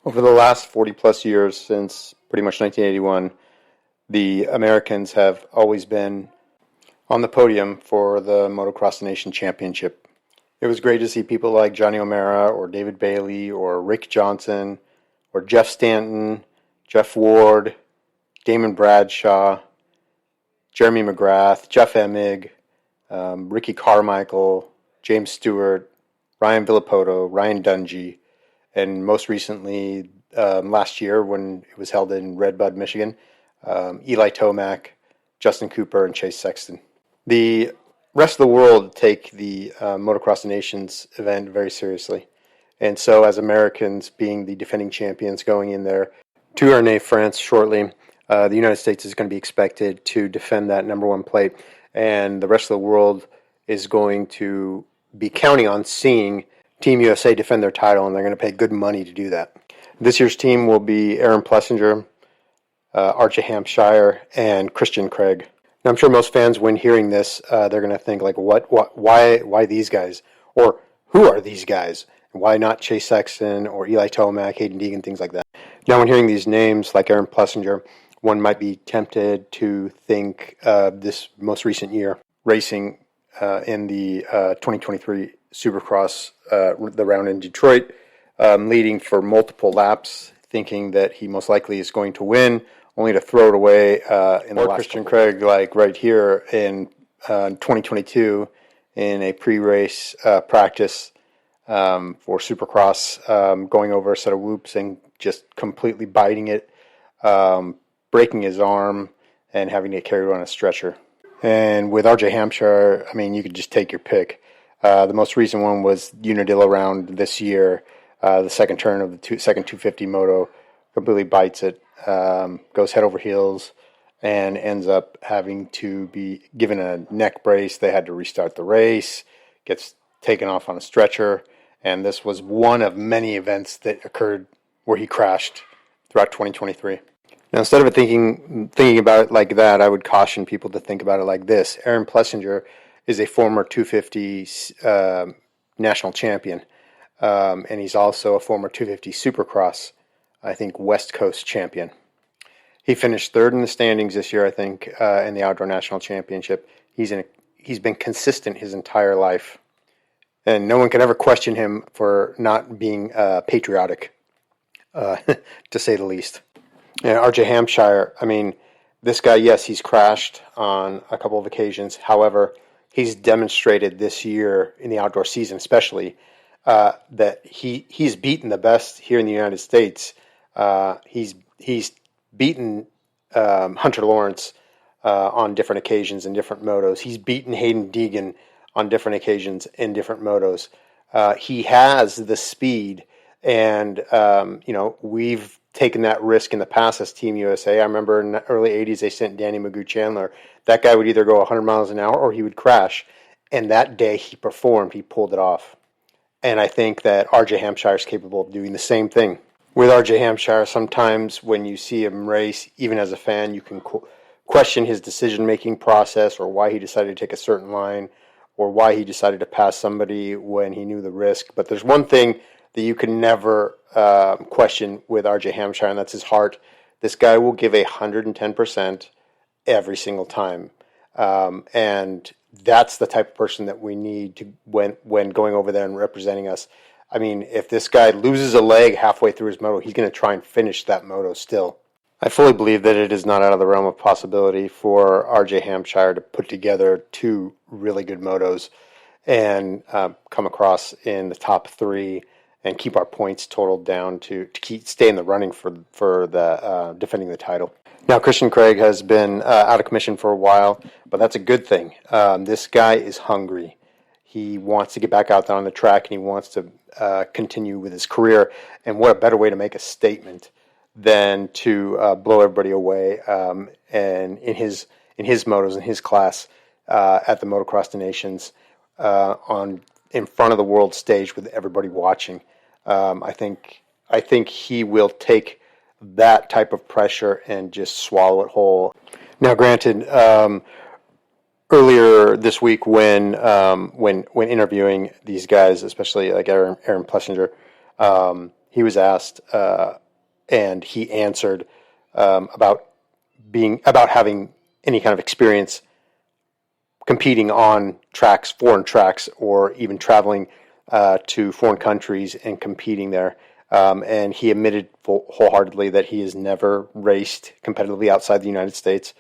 Over the last 40 plus years, since pretty much 1981, the Americans have always been on the podium for the Motocross Nation Championship. It was great to see people like Johnny O'Mara or David Bailey or Rick Johnson or Jeff Stanton, Jeff Ward, Damon Bradshaw, Jeremy McGrath, Jeff Emig, Ricky Carmichael, James Stewart, Ryan Villapoto, Ryan Dungey, and most recently, last year when it was held in Red Bud, Michigan, Eli Tomac, Justin Cooper, and Chase Sexton. The rest of the world take the Motocross Nations event very seriously. And so as Americans, being the defending champions going in there to Ernée, France shortly, the United States is going to be expected to defend that number one plate. And the rest of the world is going to be counting on seeing Team USA defend their title, and they're going to pay good money to do that. This year's team will be Aaron Plessinger, Archie Hampshire, and Christian Craig. Now, I'm sure most fans, when hearing this, they're going to think, like, why these guys? Or who are these guys? Why not Chase Sexton or Eli Tomac, Hayden Deegan, things like that? Now, when hearing these names, like Aaron Plessinger, one might be tempted to think this most recent year, racing in the 2023 Supercross, the round in Detroit, leading for multiple laps, thinking that he most likely is going to win, only to throw it away in the last. Christian Craig, like right here in 2022, in a pre-race practice for Supercross, going over a set of whoops and just completely biting it, breaking his arm, and having to carry it on a stretcher. And with RJ Hampshire, I mean, you could just take your pick. The most recent one was Unadilla round this year. The second turn of the second 250 moto, completely bites it, goes head over heels, and ends up having to be given a neck brace. They had to restart the race, gets taken off on a stretcher, and this was one of many events that occurred where he crashed throughout 2023. Now, instead of thinking about it like that, I would caution people to think about it like this. Aaron Plessinger is a former 250 national champion, and he's also a former 250 Supercross, I think, West Coast champion. He finished third in the standings this year, I think, in the Outdoor National Championship. He's been consistent his entire life, and no one can ever question him for not being patriotic, to say the least. Yeah, RJ Hampshire, I mean, this guy, yes, he's crashed on a couple of occasions. However, he's demonstrated this year in the outdoor season especially that he's beaten the best here in the United States. He's beaten Hunter Lawrence on different occasions in different motos. He's beaten Hayden Deegan on different occasions in different motos. He has the speed, and we've taken that risk in the past as Team USA. I remember in the early 80s they sent Danny Magoo Chandler. That guy would either go 100 miles an hour or he would crash. And that day he performed. He pulled it off. And I think that RJ Hampshire is capable of doing the same thing. With RJ Hampshire, sometimes when you see him race, even as a fan, you can question his decision-making process, or why he decided to take a certain line, or why he decided to pass somebody when he knew the risk. But there's one thing that you can never question with RJ Hampshire, and that's his heart. This guy will give 110% every single time. And that's the type of person that we need to when going over there and representing us. I mean, if this guy loses a leg halfway through his moto, he's going to try and finish that moto still. I fully believe that it is not out of the realm of possibility for RJ Hampshire to put together two really good motos and come across in the top three and keep our points totaled down to stay in the running for the defending the title. Now, Christian Craig has been out of commission for a while, but that's a good thing. This guy is hungry. He wants to get back out there on the track, and he wants to continue with his career. And what a better way to make a statement than to blow everybody away and in his motos, in his class at the Motocross the Nations in front of the world stage with everybody watching. I think he will take that type of pressure and just swallow it whole. Now, granted, earlier this week when interviewing these guys, especially like Aaron Plessinger, he was asked, and he answered about having any kind of experience competing on tracks, foreign tracks, or even traveling to foreign countries and competing there. And he admitted wholeheartedly that he has never raced competitively outside the United States.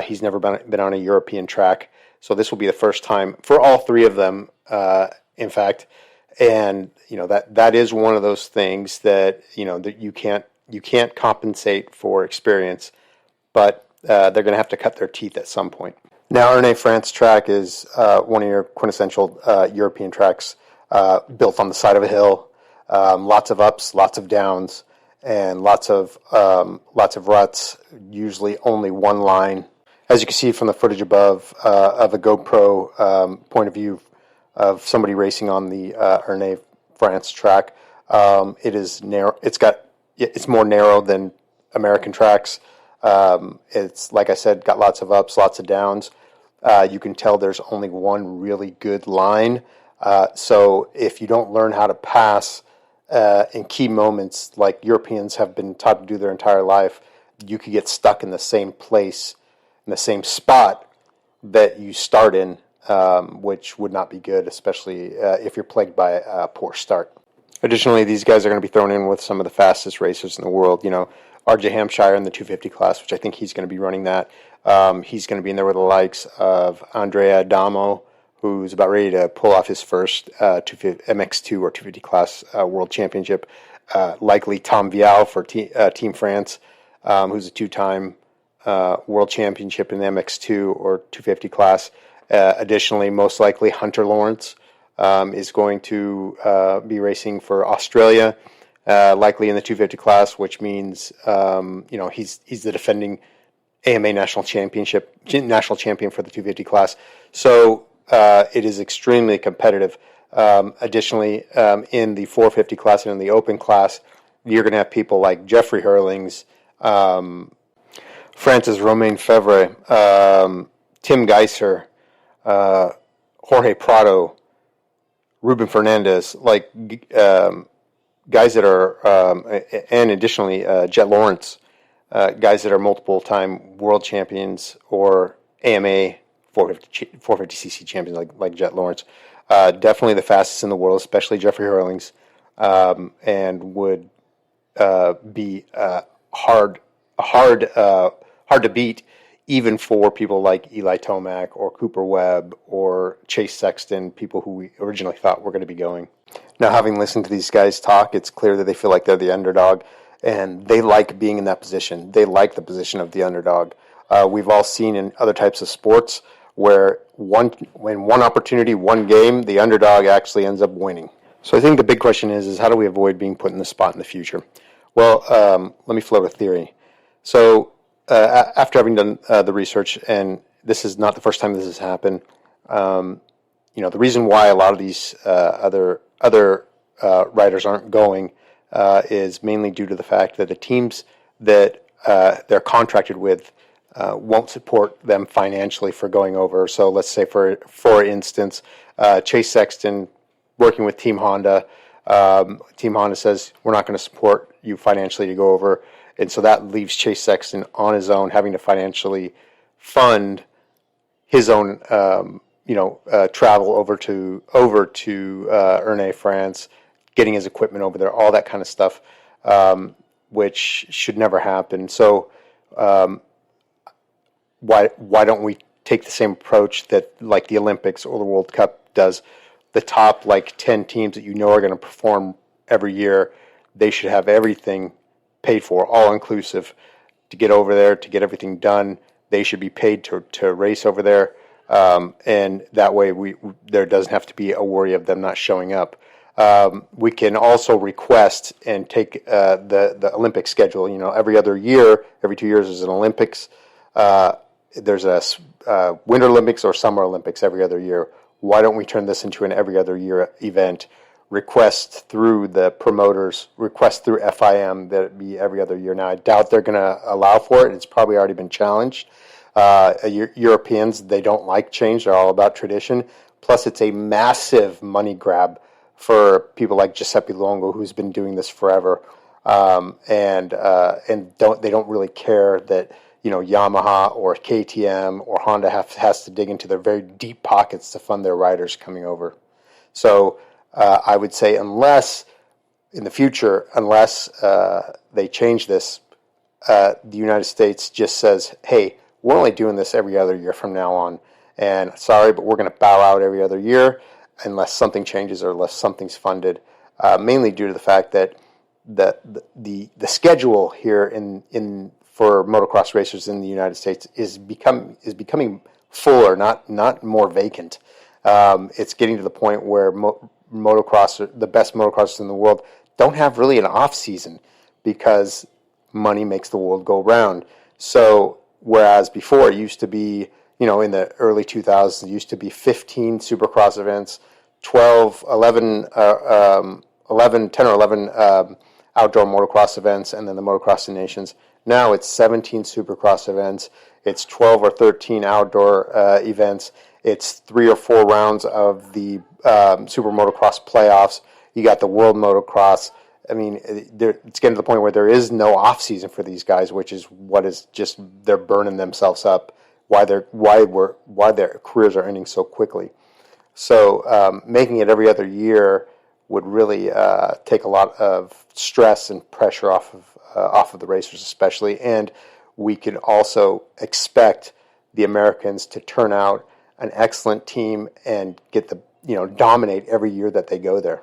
He's never been on a European track. So this will be the first time for all three of them, in fact. And that is one of those things that that you can't compensate for experience, but they're going to have to cut their teeth at some point. Now, Ernée France track is one of your quintessential European tracks, built on the side of a hill. Lots of ups, lots of downs, and lots of ruts. Usually, only one line. As you can see from the footage above of a GoPro point of view of somebody racing on the Ernée France track, it is narrow. It's more narrow than American tracks. It's, like I said, got lots of ups, lots of downs. You can tell there's only one really good line. So if you don't learn how to pass in key moments, like Europeans have been taught to do their entire life, you could get stuck in the same place, in the same spot that you start in, which would not be good, especially if you're plagued by a poor start. Additionally, these guys are going to be thrown in with some of the fastest racers in the world. R.J. Hampshire in the 250 class, which I think he's going to be running that. He's going to be in there with the likes of Andrea Adamo, who's about ready to pull off his first MX2 or 250 class world championship. Likely Tom Vial for Team France, who's a two-time world championship in the MX2 or 250 class. Additionally, most likely Hunter Lawrence is going to be racing for Australia, likely in the 250 class, which means he's the defending AMA national champion for the 250 class. So it is extremely competitive. Additionally, in the 450 class and in the open class, you're going to have people like Jeffrey Hurlings, Francis Romain Fevre, Tim Geiser, Jorge Prado, Ruben Fernandez, guys that are, and additionally Jet Lawrence, guys that are multiple-time world champions or AMA 450cc champions like Jet Lawrence. Definitely the fastest in the world, especially Jeffrey Hurlings, and would be hard to beat, even for people like Eli Tomac or Cooper Webb or Chase Sexton, people who we originally thought were going to be going. Now, having listened to these guys talk, it's clear that they feel like they're the underdog, and they like being in that position. They like the position of the underdog. We've all seen in other types of sports where when one opportunity, one game, the underdog actually ends up winning. So I think the big question is how do we avoid being put in this spot in the future? Well, let me float a theory. So after having done the research, and this is not the first time this has happened, the reason why a lot of these other riders aren't going is mainly due to the fact that the teams that they're contracted with won't support them financially for going over. So let's say, for instance, Chase Sexton working with Team Honda. Team Honda says, we're not going to support you financially to go over. And so that leaves Chase Sexton on his own, having to financially fund his own travel over to Ernée France, getting his equipment over there, all that kind of stuff, which should never happen. So why don't we take the same approach that like the Olympics or the World Cup does? The top 10 teams that are going to perform every year, they should have everything paid for, all inclusive, to get over there, to get everything done. They should be paid to race over there. And that way there doesn't have to be a worry of them not showing up. We can also request and take the Olympic schedule. Every other year, every 2 years is an Olympics. There's a Winter Olympics or Summer Olympics every other year. Why don't we turn this into an every other year event? Request through the promoters, request through FIM that it be every other year. Now, I doubt they're going to allow for it. It's probably already been challenged. Europeans, they don't like change. They're all about tradition. Plus, it's a massive money grab for people like Giuseppe Longo, who's been doing this forever, and they don't really care that Yamaha or KTM or Honda has to dig into their very deep pockets to fund their riders coming over. So I would say unless in the future, unless they change this, the United States just says, hey, we're only doing this every other year from now on. And sorry, but we're going to bow out every other year unless something changes or unless something's funded, mainly due to the fact that the schedule here for motocross racers in the United States is becoming fuller, not more vacant. It's getting to the point where the best motocrossers in the world don't have really an off season because money makes the world go round. So whereas before it used to be, in the early 2000s, it used to be 15 Supercross events, 10 or 11 outdoor motocross events, and then the Motocross of Nations. Now it's 17 Supercross events, it's 12 or 13 outdoor events, it's 3 or 4 rounds of the Super Motocross playoffs. You got the World Motocross. I mean, it's getting to the point where there is no off season for these guys, which is what is just they're burning themselves up. Why their careers are ending so quickly. So making it every other year would really take a lot of stress and pressure off of the racers, especially. And we could also expect the Americans to turn out an excellent team and get dominate every year that they go there.